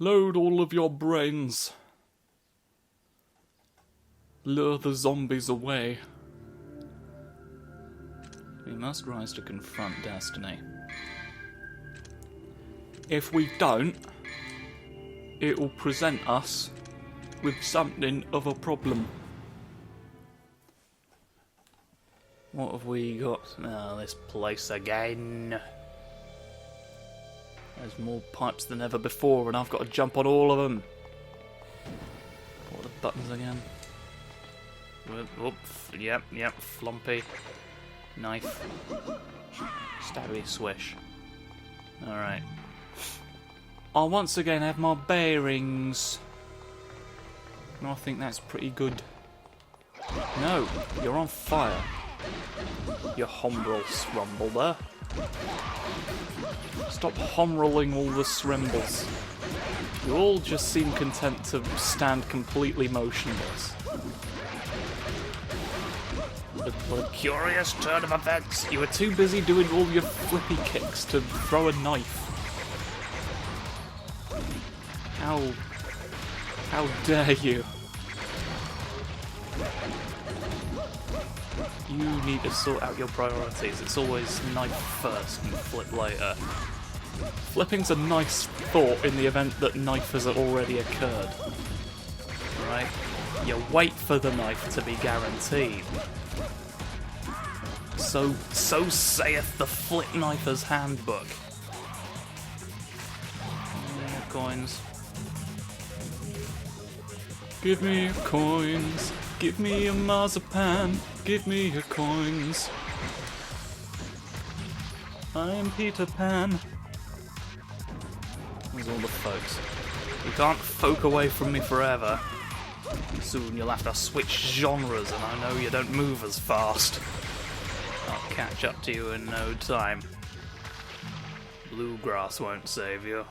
Load all of your brains. Lure the zombies away. We must rise to confront destiny. If we don't, it will present us with something of a problem. What have we got? Oh, this place again. There's more pipes than ever before, and I've got to jump on all of them. What are the buttons again? Whoop, yep, flumpy. Knife. Stabby swish. Alright. I once again have my bearings. And I think that's pretty good. No, you're on fire. You hombrel srumble there. Stop homrolling all the srimbles. You all just seem content to stand completely motionless. What a curious turn of events. You were too busy doing all your flippy kicks to throw a knife. How dare you? You need to sort out your priorities. It's always knife first and flip later. Flipping's a nice thought in the event that knife has already occurred. Right? You wait for the knife to be guaranteed. So saith the Flip Knifer's Handbook. More coins. Give me your coins. Give me your marzipan. Give me your coins. I'm Peter Pan. There's all the folks. You can't folk away from me forever. Soon you'll have to switch genres, and I know you don't move as fast. I'll catch up to you in no time. Bluegrass won't save you.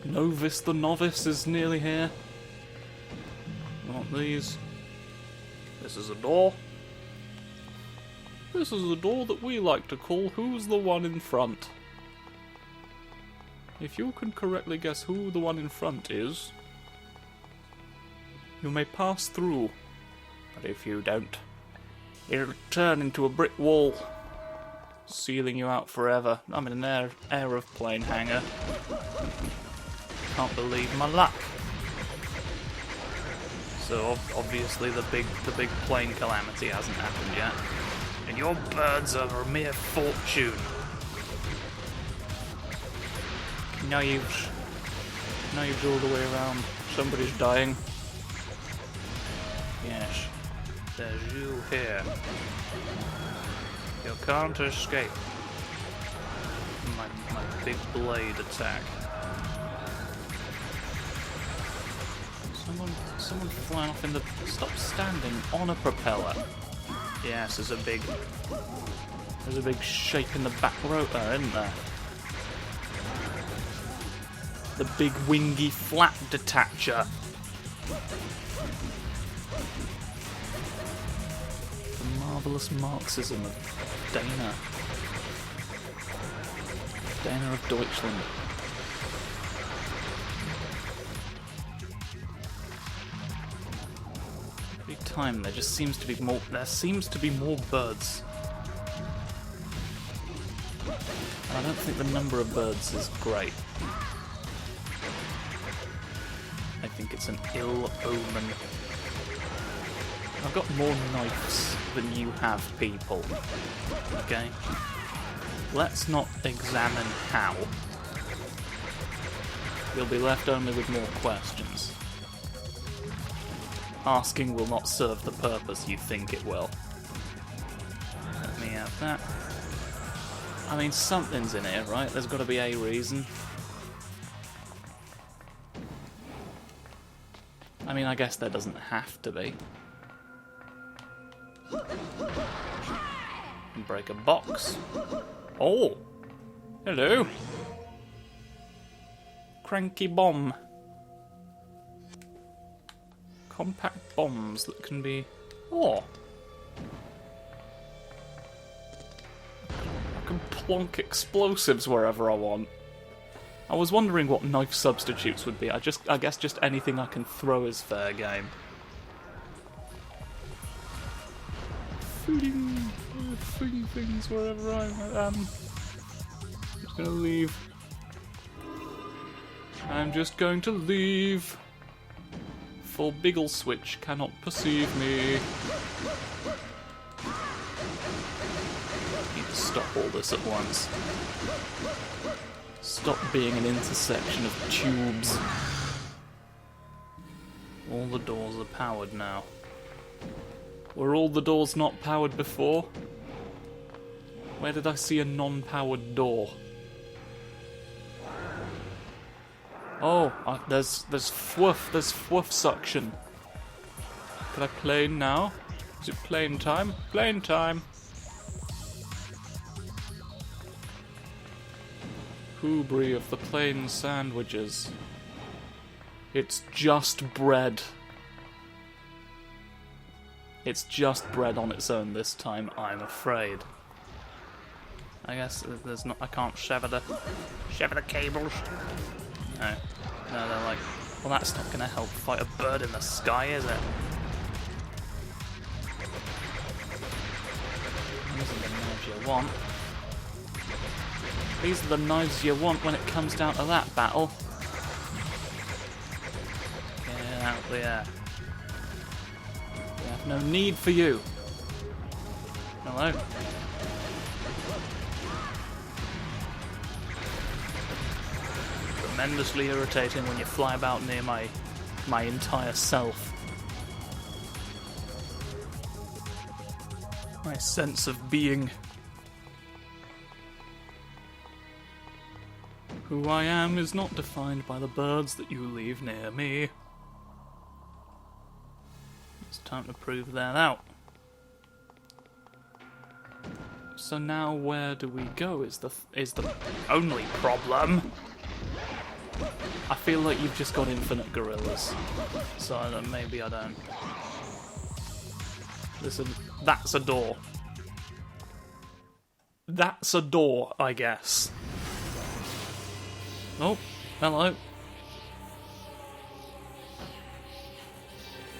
Novice the Novice is nearly here. Not these. This is a door. This is a door that we like to call Who's the One in Front. If you can correctly guess who the one in front is, you may pass through. But if you don't, it'll turn into a brick wall, sealing you out forever. I'm in an aeroplane hangar. Can't believe my luck. So obviously the big plane calamity hasn't happened yet, and your birds are a mere fortune. Knives all the way around. Somebody's dying. Yes, there's you here. You can't escape my big blade attack. Someone flying off in the... Stop standing on a propeller. Yes, there's a big shape in the back rotor, isn't there? The big wingy flap detacher. The marvellous Marxism of Dana. Dana of Deutschland. Every time there seems to be more birds. And I don't think the number of birds is great. I think it's an ill omen. I've got more knives than you have, people. Okay? Let's not examine how. You'll be left only with more questions. Asking will not serve the purpose you think it will. Let me have that. I mean, something's in here, right? There's got to be a reason. I mean, I guess there doesn't have to be. Break a box. Oh! Hello! Cranky bomb. Compact bombs that can be Oh. I can plonk explosives wherever I want. I was wondering what knife substitutes would be. I guess just anything I can throw is fair game. Shooting things wherever I am. I'm just gonna leave. I'm just going to leave. For Biggle Switch cannot perceive me. Need to stop all this at once. Stop being an intersection of tubes. All the doors are powered now. Were all the doors not powered before? Where did I see a non-powered door? Oh, there's fwoof suction. Can I plane now? Is it plane time? Plane time! Hoobry of the plain sandwiches. It's just bread. It's just bread on its own this time, I'm afraid. I guess there's not. I can't sever the cables. No, they're like, well, that's not going to help fight a bird in the sky, is it? These are the knives you want. These are the knives you want when it comes down to that battle. Get out there. We have no need for you. Hello. Tremendously irritating when you fly about near my entire self. My sense of being. Who I am is not defined by the birds that you leave near me. It's time to prove that out. So now where do we go is the only problem. I feel like you've just got infinite gorillas. So maybe I don't. Listen, that's a door. That's a door, I guess. Oh, hello.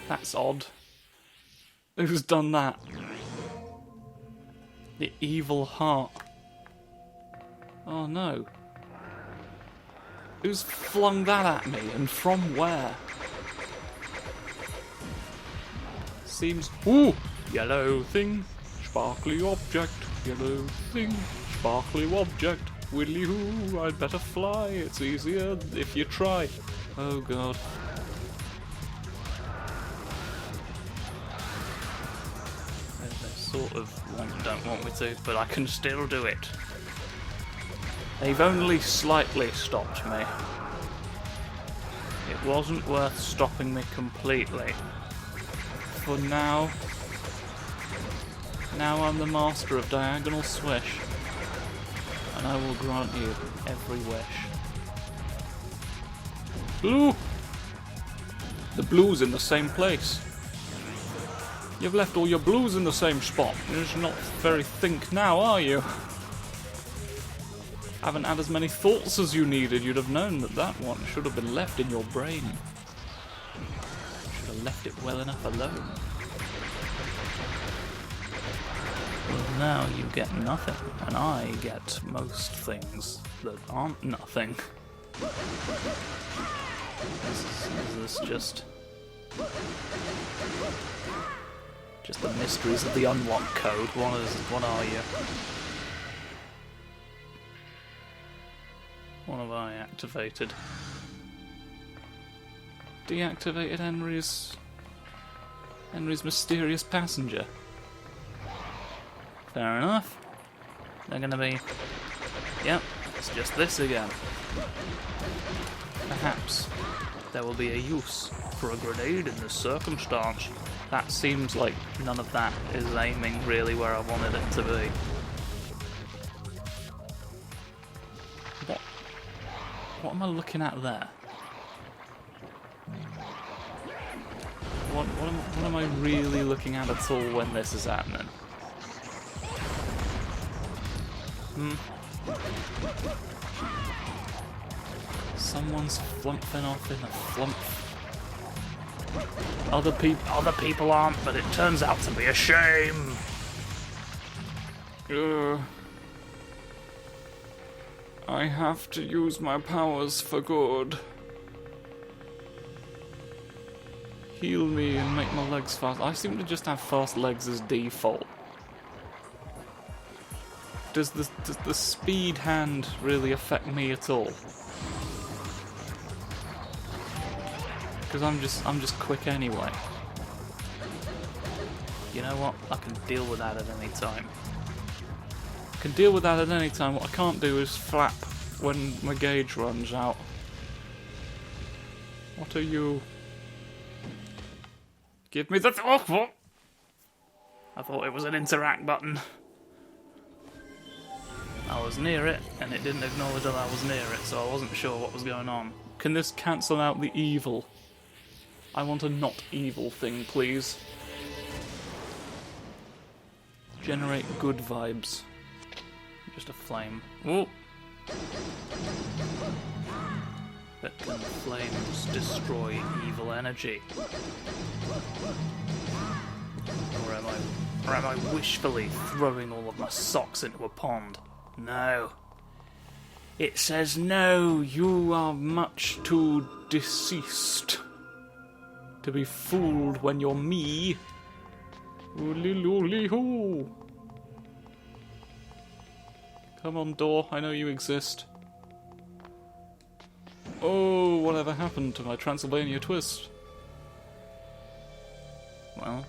That's odd. Who's done that? The evil heart. Oh no. Who's flung that at me, and from where? Seems... Ooh! Yellow thing, sparkly object, yellow thing, sparkly object, widdly hoo, I'd better fly, it's easier if you try. Oh god. They sort of don't want me to, but I can still do it. They've only slightly stopped me. It wasn't worth stopping me completely. For now I'm the master of diagonal swish, and I will grant you every wish. Blue! The blue's in the same place. You've left all your blues in the same spot. You're just not very think now, are you? Haven't had as many thoughts as you needed. You'd have known that that one should have been left in your brain. Should have left it well enough alone. Well, now you get nothing, and I get most things that aren't nothing. Is this just the mysteries of the unlock code? What are you? What have I activated? Deactivated Henry's mysterious passenger. Fair enough. They're gonna be... Yep, it's just this again. Perhaps there will be a use for a grenade in this circumstance. That seems like none of that is aiming really where I wanted it to be. What am I looking at there? What am I really looking at all when this is happening? Someone's flumping off in a flump. Other people aren't, but it turns out to be a shame. I have to use my powers for good. Heal me and make my legs fast. I seem to just have fast legs as default. Does the speed hand really affect me at all? Because I'm just quick anyway. You know what? I can deal with that at any time. I can deal with that at any time. What I can't do is flap when my gauge runs out. What are you? Give me the... Oh, I thought it was an interact button. I was near it, and it didn't acknowledge that I was near it, so I wasn't sure what was going on. Can this cancel out the evil? I want a not evil thing, please. Generate good vibes. Just a flame. Whoa! But can flames destroy evil energy? Or am I wishfully throwing all of my socks into a pond? No. It says no, you are much too deceased to be fooled when you're me. Ooly-looly-hoo. Come on, door, I know you exist. Oh, whatever happened to my Transylvania twist? Well,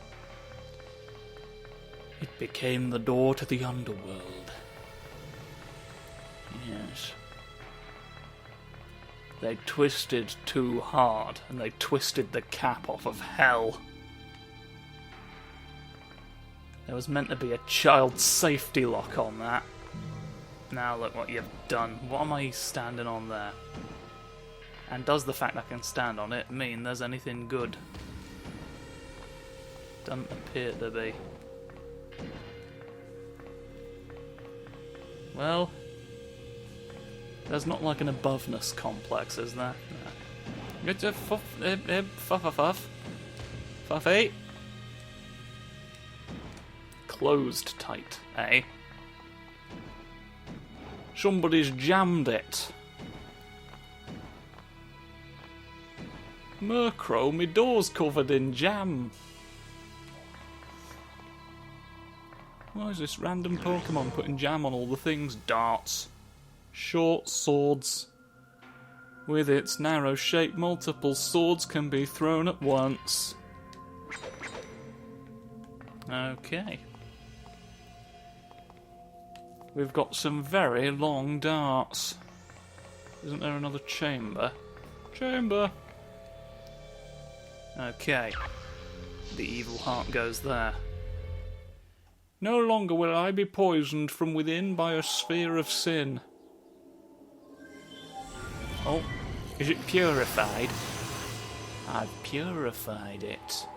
it became the door to the underworld. Yes. They twisted too hard, and they twisted the cap off of hell. There was meant to be a child safety lock on that. Now look what you've done. What am I standing on there? And does the fact I can stand on it mean there's anything good? Doesn't appear to be. Well, there's not like an aboveness complex, is there? No. Fuffy. Closed tight, eh? Somebody's jammed it. Murkrow, my door's covered in jam. Why is this random Pokemon putting jam on all the things? Darts. Short swords. With its narrow shape, multiple swords can be thrown at once. Okay. We've got some very long darts. Isn't there another chamber? Chamber! Okay. The evil heart goes there. No longer will I be poisoned from within by a sphere of sin. Oh, is it purified? I've purified it.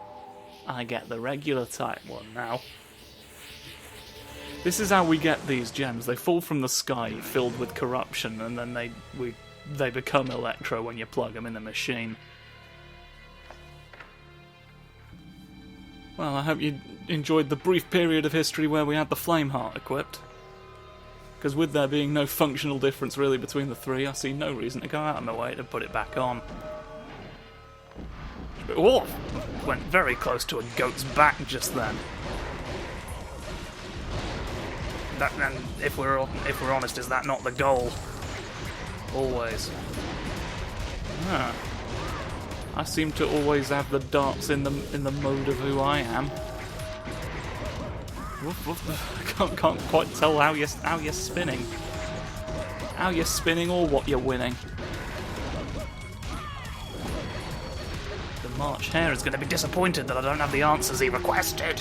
I get the regular type one now. This is how we get these gems. They fall from the sky, filled with corruption, and then they become Electro when you plug them in the machine. Well, I hope you enjoyed the brief period of history where we had the Flame Heart equipped. Because with there being no functional difference really between the three, I see no reason to go out of my way to put it back on. Oh! Went very close to a goat's back just then. And if we're honest, is that not the goal? Always. Ah. I seem to always have the darts in the mode of who I am. I can't quite tell how you're spinning. How you're spinning or what you're winning. The March Hare is going to be disappointed that I don't have the answers he requested.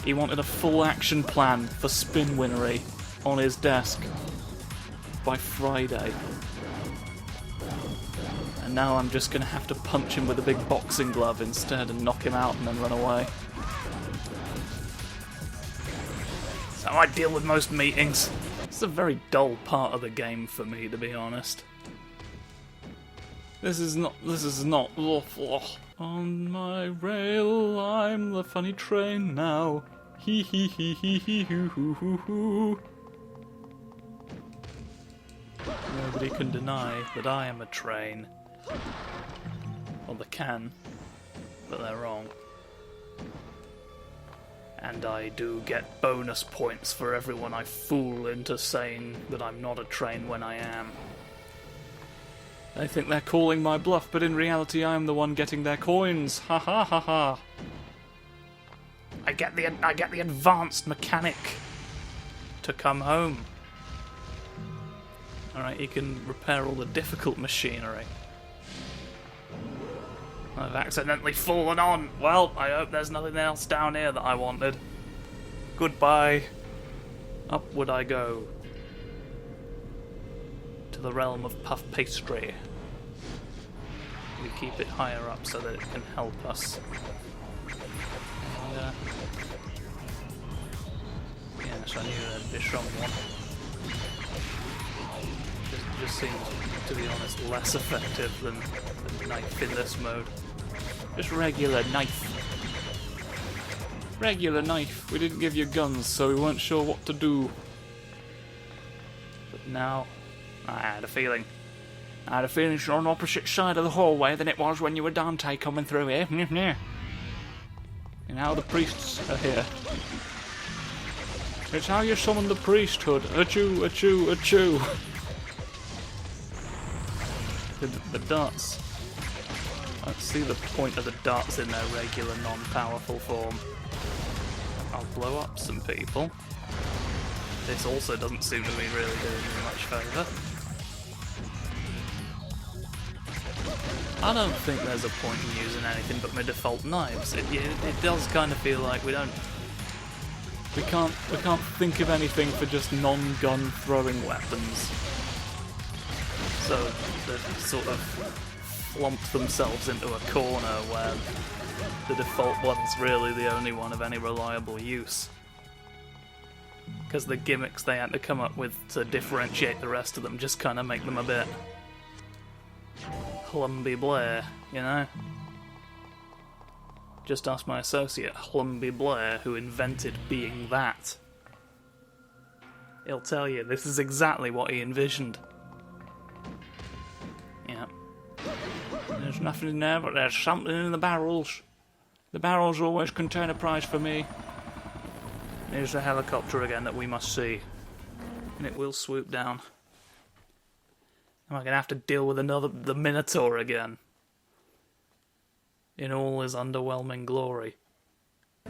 He wanted a full action plan for Spin Winnery on his desk by Friday. And now I'm just gonna have to punch him with a big boxing glove instead and knock him out and then run away. That's how I deal with most meetings. It's a very dull part of the game for me, to be honest. This is not. On my rail, I'm the funny train now. Hee hee hee hee hee hoo hoo hoo hoo. Nobody can deny that I am a train. Well, they can, but they're wrong. And I do get bonus points for everyone I fool into saying that I'm not a train when I am. They think they're calling my bluff, but in reality I am the one getting their coins. Ha ha ha ha. I get the advanced mechanic to come home. Alright, you can repair all the difficult machinery. I've accidentally fallen on. Well, I hope there's nothing else down here that I wanted. Goodbye. Upward I go. To the realm of puff pastry. We keep it higher up so that it can help us. And, yes, I knew there'd be someone. Just seems, to be honest, less effective than the knife in this mode. Just regular knife. Regular knife. We didn't give you guns, so we weren't sure what to do. But now, I had a feeling. I had a feeling you're on the opposite side of the hallway than it was when you were Dante coming through here. And now the priests are here. It's how you summon the priesthood. Achoo, achoo, achoo. The darts. I don't see the point of the darts in their regular, non-powerful form. I'll blow up some people. This also doesn't seem to be really doing me much favour. I don't think there's a point in using anything but my default knives. It does kind of feel like we can't think of anything for just non-gun throwing weapons. So they've sort of flumped themselves into a corner where the default one's really the only one of any reliable use. Because the gimmicks they had to come up with to differentiate the rest of them just kind of make them a bit Hlumby Blair, you know? Just ask my associate, Hlumby Blair, who invented being that. He'll tell you this is exactly what he envisioned. Yeah. There's nothing in there, but there's something in the barrels. The barrels always contain a prize for me. Here's the helicopter again that we must see. And it will swoop down. Am I going to have to deal with the Minotaur again? In all his underwhelming glory.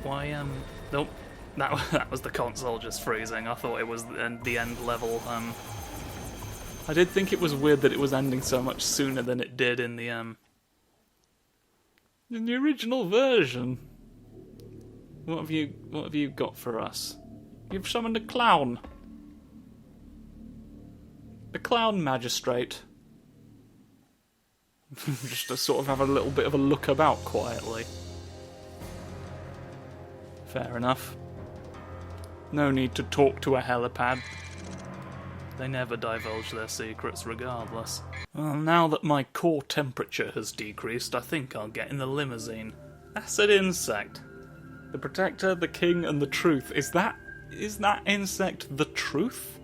Why, nope. That was the console just freezing. I thought it was the end level, I did think it was weird that it was ending so much sooner than it did in the original version. What have you got for us? You've summoned a clown. A clown magistrate. Just to sort of have a little bit of a look about quietly. Fair enough. No need to talk to a helipad. They never divulge their secrets regardless. Well, now that my core temperature has decreased, I think I'll get in the limousine. Acid insect. The protector, the king, and the truth. Is that insect the truth?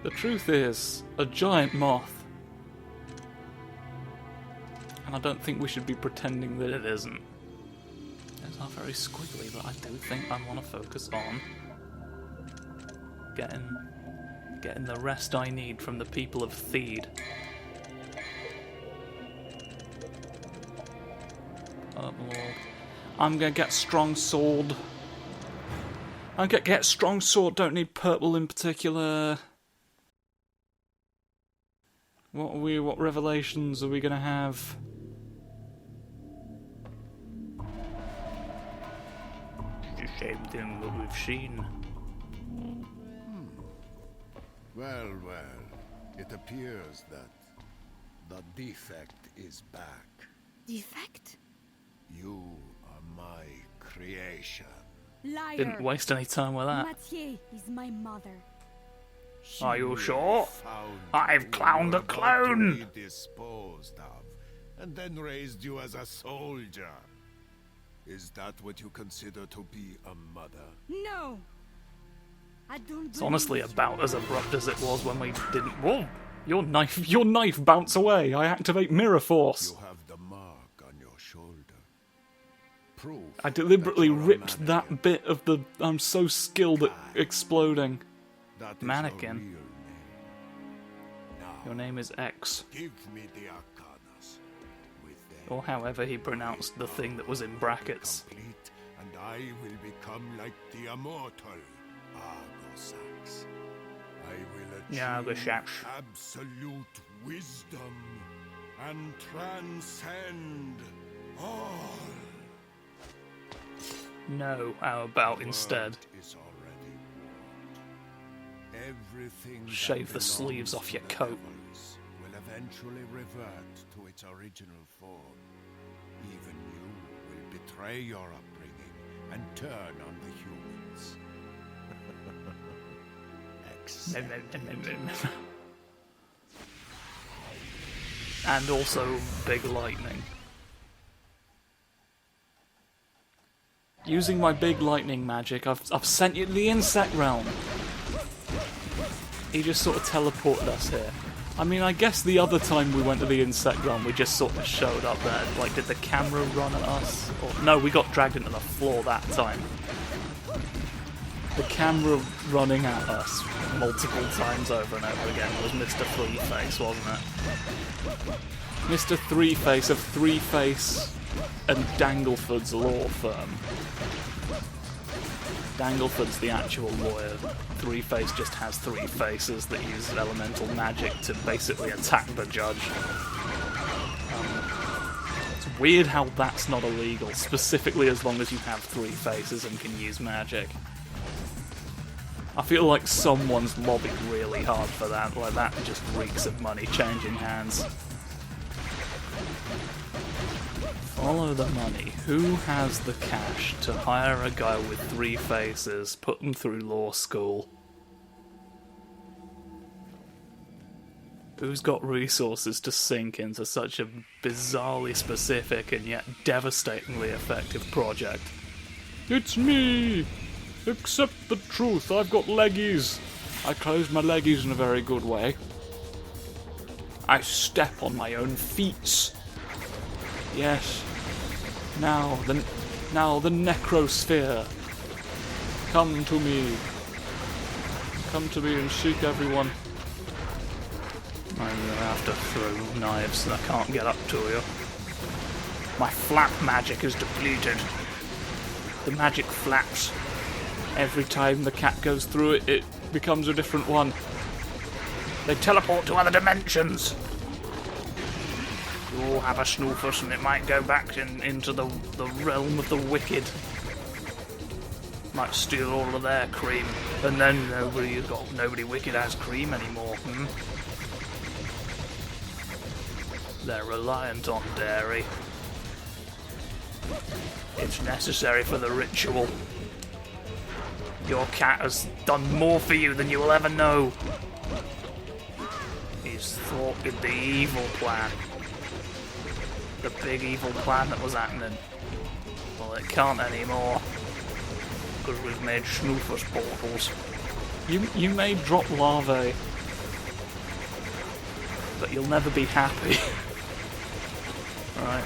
The truth is a giant moth. And I don't think we should be pretending that it isn't. It's not very squiggly, but I do think I want to focus on getting the rest I need from the people of Theed. I'm gonna get strong sword. I'm gonna get strong sword, don't need purple in particular. What revelations are we gonna have? The same thing that we've seen. Well, well. It appears that the defect is back. Defect? You are my creation. Liar! Didn't waste any time with that. Mathieu is my mother. Are you sure? Found I've you clowned were a about to clone! be disposed of, and then raised you as a soldier. Is that what you consider to be a mother? No! I don't. It's honestly about as abrupt as it was when we didn't. Whoa! Your knife bounce away. I activate Mirror Force. You have the mark on your shoulder. Proof I deliberately that you're a ripped mannequin. that bit of the. I'm so skilled at exploding. That is mannequin. your real name. Now, Your name is X, give me the arcanas. With them, or however he pronounced the thing that was in brackets. complete, and I will become like the immortal Argosax. I will achieve Yeah, Argosax. absolute wisdom and transcend all. No, how about instead? Word is already wrought. Everything that Shave the belongs sleeves off to your the coat. devils will eventually revert to its original form. Even you will betray your upbringing and turn on the humans. Accept. And also big lightning. Using my big lightning magic, I've sent you to the insect realm. He just sort of teleported us here. I mean, I guess the other time we went to the insect realm, we just sort of showed up there. Like, did the camera run at us? Or, no, we got dragged into the floor that time. The camera running at us multiple times over and over again was Mr. Three-Face, wasn't it? Mr. Three-Face of Three-Face and Dangleford's law firm. Dangleford's the actual lawyer. Three-Face just has three faces that use elemental magic to basically attack the judge. It's weird how that's not illegal, specifically as long as you have three faces and can use magic. I feel like someone's lobbied really hard for that, like that just reeks of money changing hands. Follow the money. Who has the cash to hire a guy with three faces, put him through law school? Who's got resources to sink into such a bizarrely specific and yet devastatingly effective project? It's me! Accept the truth, I've got leggies. I close my leggies in a very good way. I step on my own feet. Yes. Now the necrosphere. Come to me. Come to me and seek everyone. I'm gonna have to throw knives and I can't get up to you. My flap magic is depleted. The magic flaps. Every time the cat goes through it, it becomes a different one. They teleport to other dimensions. You'll have a snoofus and it might go back into the realm of the wicked. Might steal all of their cream, and then nobody wicked has cream anymore. They're reliant on dairy. It's necessary for the ritual. Your cat has done more for you than you will ever know. He's thwarted the evil plan. The big evil plan that was happening. Well, it can't anymore. Because we've made snoofers portals. You may drop larvae. But you'll never be happy. Right.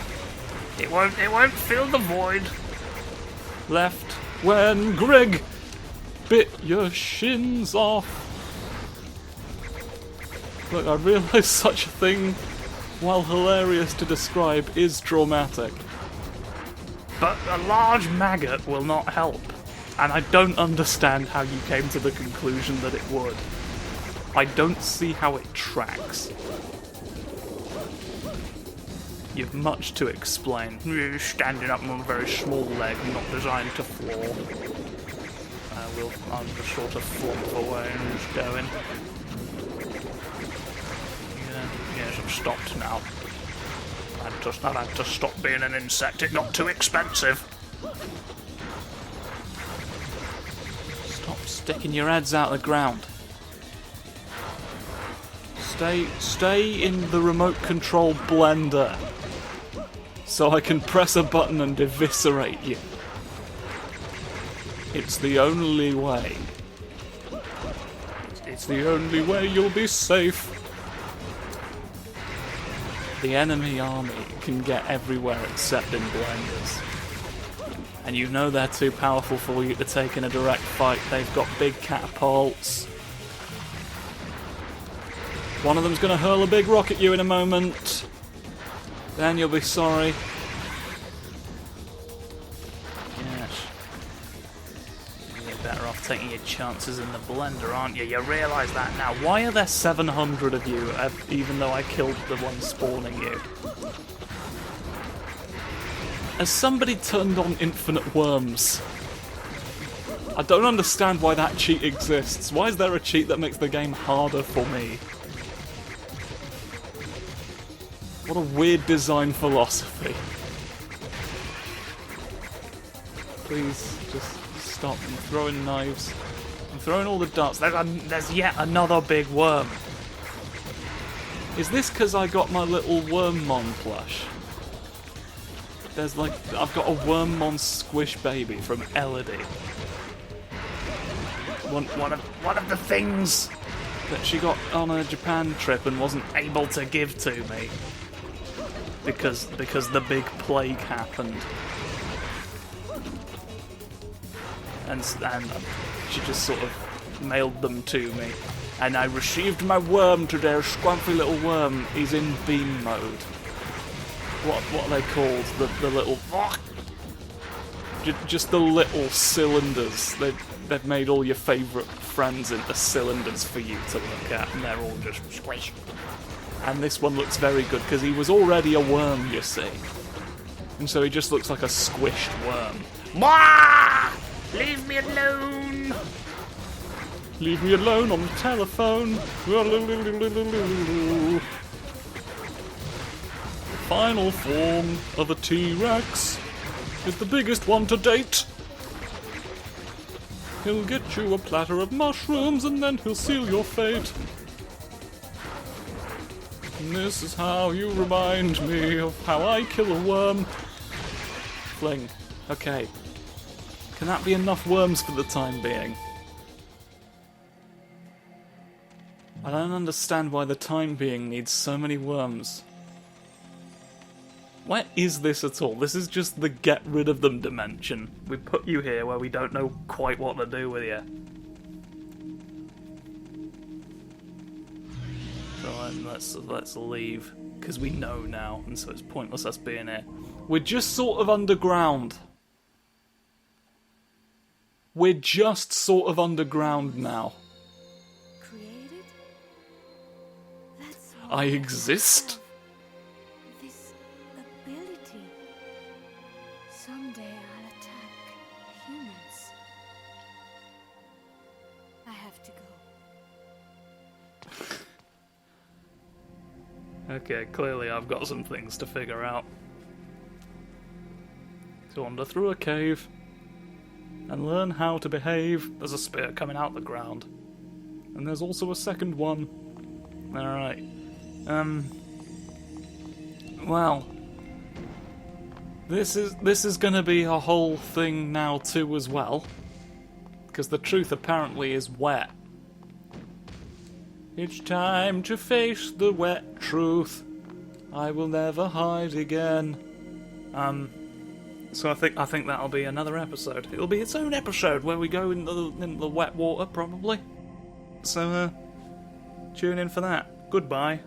It won't fill the void. Left when Greg bit your shins off. Look, I realise such a thing, while hilarious to describe, is traumatic. But a large maggot will not help, and I don't understand how you came to the conclusion that it would. I don't see how it tracks. You've much to explain. You're standing up on a very small leg, not designed to floor. I'll just sort of flop away and just go in. have stopped now. I've had to stop being an insect. It got too expensive. Stop sticking your heads out of the ground. Stay in the remote control blender. So I can press a button and eviscerate you. It's the only way. It's the only way you'll be safe. The enemy army can get everywhere except in blenders. And you know they're too powerful for you to take in a direct fight. They've got big catapults. One of them's going to hurl a big rock at you in a moment. Then you'll be sorry. Yes. You're better off taking your chances in the blender, aren't you? You realise that now. Why are there 700 of you, even though I killed the one spawning you? Has somebody turned on infinite worms? I don't understand why that cheat exists. Why is there a cheat that makes the game harder for me? What a weird design philosophy. Please, just stop. I'm throwing knives. I'm throwing all the darts. There's yet another big worm. Is this because I got my little Wormmon plush? There's like... I've got a Wormmon squish baby from Elodie. One of the things that she got on a Japan trip and wasn't able to give to me. Because the big plague happened. And she just sort of mailed them to me. And I received my worm today, a squampy little worm. He's in beam mode. What are they called? The little... Just the little cylinders. They've made all your favourite friends into cylinders for you to look at, and they're all just squish. And this one looks very good, because he was already a worm, you see. And so he just looks like a squished worm. Mwah! Leave me alone! Leave me alone on the telephone. The final form of a T-Rex is the biggest one to date. He'll get you a platter of mushrooms and then he'll seal your fate. And this is how you remind me of how I kill a worm. Fling. Okay. Can that be enough worms for the time being? I don't understand why the time being needs so many worms. Where is this at all? This is just the get rid of them dimension. We put you here where we don't know quite what to do with you. So let's leave, because we know now, and so it's pointless us being here. We're just sort of underground. We're just sort of underground now. Created? That's I exist? this ability. Someday I'll attack humans. I have to go. Okay, clearly I've got some things to figure out. To wander through a cave and learn how to behave. There's a spear coming out the ground. And there's also a second one. Alright. Well, this is gonna be a whole thing now too as well. Because the truth apparently is wet. It's time to face the wet truth. I will never hide again. So I think that'll be another episode. It'll be its own episode where we go in the wet water, probably. So tune in for that. Goodbye.